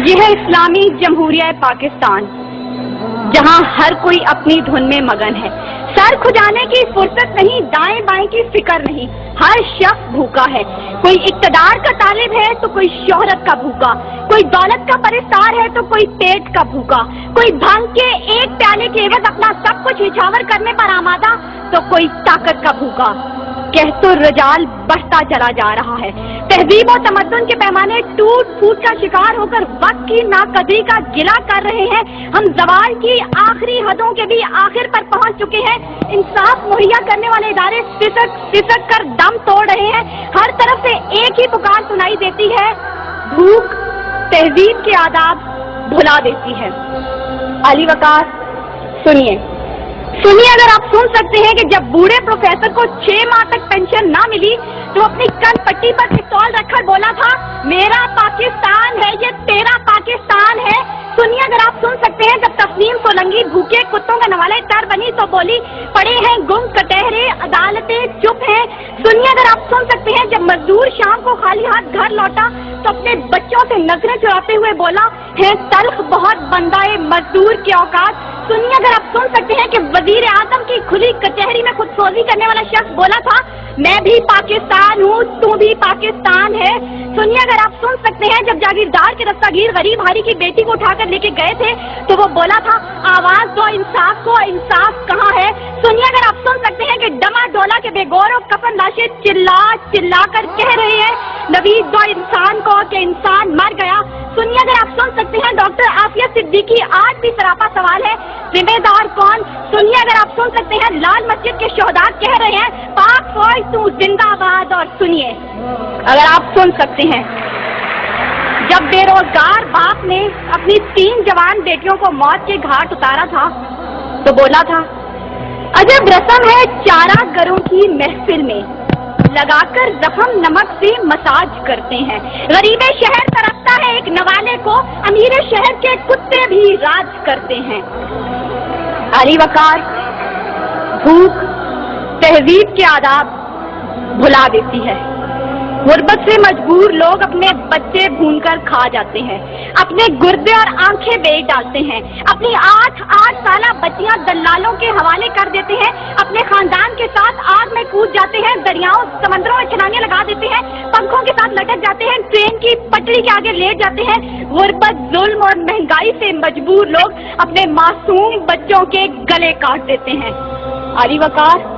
یہ है इस्लामी जमहूरिया पाकिस्तान, जहां हर कोई अपनी धुन में मगन है। सर खुजाने की फुर्सत नहीं, दाएं बाएं की फिक्र नहीं, हर शख्स भूखा है। कोई इक्तदार का तालिब है तो कोई शोहरत का भूखा, कोई दौलत का परिस्तार है तो कोई पेट का भूखा, कोई भांग के एक प्याले के एवज अपना सब कुछ निछावर करने पर आमादा तो कोई ताकत का भूखा। कहतो रजाल बढ़ता चला जा रहा है। तहजीब और तमद्दुन के पैमाने टूट फूट का शिकार होकर वक्त की नाकदरी का गिला कर रहे हैं। हम जवाल की आखिरी हदों के भी आखिर पर पहुंच चुके हैं। इंसाफ मुहैया करने वाले इदारे सिसक सिसक कर दम तोड़ रहे हैं। हर तरफ से एक ही पुकार सुनाई देती है, भूख तहजीब के आदाब भुला देती है। अली वकार, सुनिए, अगर आप सुन सकते हैं कि जब बूढ़े प्रोफेसर को 6 माह तक पेंशन ना मिली तो अपनी कन पट्टी पर पिस्तौल रखकर बोला था, मेरा पाकिस्तान है ये तेरा पाकिस्तान है। सुनिए, अगर आप सुन सकते हैं जब तस्लीम सोलंकी भूखे कुत्तों का नवाले तर बनी तो बोली, पड़े हैं गुम कटहरे अदालतें चुप हैं। सुनिए, अगर आप सुन सकते हैं जब मजदूर शाम को खाली हाथ घर लौटा तो अपने बच्चों से नजरें चुराते हुए बोला, है तल्ख बहुत बंदाए मजदूर के औकात। सुनिए, अगर आप सुन सकते हैं कि वजीर आजम की खुली कचहरी में खुदसोजी करने वाला शख्स बोला था, मैं भी पाकिस्तान हूँ, तू भी पाकिस्तान है। सुनिए, अगर आप सुन सकते हैं जब जागीरदार के दस्तागीर गरीब हारी की बेटी को उठाकर लेके गए थे तो वो बोला था, आवाज दो इंसाफ को, इंसाफ कहाँ है। सुनिए, अगर आप सुन सकते हैं कि डमा डोला के बेगौर और कफन लाशें चिल्ला चिल्ला कर कह रहे हैं, नवीद दो इंसान को कि इंसान मर गया। सुनिए, अगर आप सुन सकते हैं डॉक्टर आफिया सिद्दीकी आज भी सरापा सवाल है, जिम्मेदार कौन। सुनिए, अगर आप सुन सकते हैं लाल मस्जिद के शोहदा कह रहे हैं, पाक फौज तू जिंदाबाद। और सुनिए, अगर आप सुन सकते हैं जब बेरोजगार बाप ने अपनी 3 जवान बेटियों को मौत के घाट उतारा था तो बोला था, अजब रस्म है चारा गरों की महफिल में, लगाकर जख्म नमक से मसाज करते हैं। गरीबे शहर तरसता है एक नवाले को, अमीरे शहर के कुत्ते भी राज करते हैं। अली वकार, भूख तहजीब के आदाब भुला देती है। गुर्बत से मजबूर लोग अपने बच्चे भूनकर खा जाते हैं, अपने गुर्दे और आंखें बेच डालते हैं, अपनी 8 साला बच्चियां दलालों के हवाले कर देते हैं, अपने खानदान के साथ आग में कूद जाते हैं, दरियाओं समंदरों में छलांगे लगा देते हैं, पंखों के साथ लटक जाते हैं, ट्रेन की पटरी के आगे लेट जाते हैं। गुर्बत, जुल्म और महंगाई से मजबूर लोग अपने मासूम बच्चों के गले काट देते हैं। अली वकार,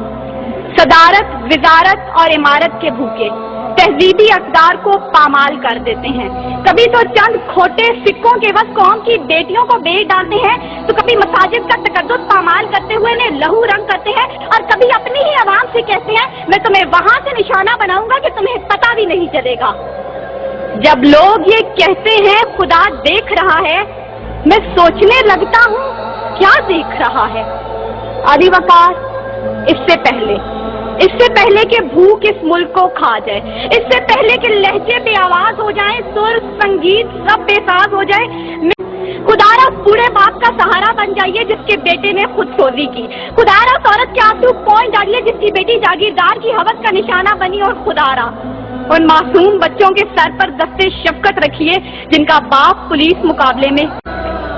सदारत, विजारत और इमारत के भूखे तहजीबी अक़दार को पामाल कर देते हैं। कभी तो चंद खोटे सिक्कों के बस कौम की बेटियों को बेच डालते हैं, तो कभी मसाजिद का तकद्दुस पामाल करते हुए इन्हें लहू रंग करते हैं, और कभी अपनी ही आवाम से कहते हैं, मैं तुम्हें वहां से निशाना बनाऊंगा कि तुम्हें पता भी नहीं चलेगा। जब लोग ये कहते हैं खुदा देख रहा है, मैं सोचने लगता हूँ क्या देख रहा है। अली वकार, इससे पहले कि भूख इस मुल्क को खा जाए, इससे पहले कि लहजे पे आवाज हो जाए, सुर संगीत सब बेसाज हो जाए, खुदारा बूढ़े बाप का सहारा बन जाइए जिसके बेटे ने खुदसोजी की। खुदारा उस औरत के आंसू पहुंच डालिए जिसकी बेटी जागीरदार की हवस का निशाना बनी। और खुदारा उन मासूम बच्चों के सर पर दस्ते शफकत रखिए जिनका बाप पुलिस मुकाबले में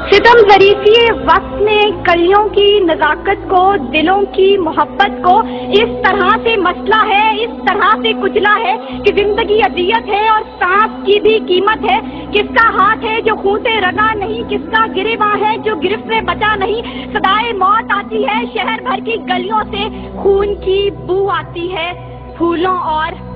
सितम ज़रीफ़ी वक्त ने कलियों की नज़ाकत को, दिलों की मोहब्बत को इस तरह से मसला है, इस तरह से कुचला है कि जिंदगी अदियत है और सांस की भी कीमत है। किसका हाथ है जो खून से रगा नहीं, किसका गिरेबां है जो गिरफ्त से बचा नहीं। सदाए मौत आती है शहर भर की गलियों से, खून की बू आती है फूलों और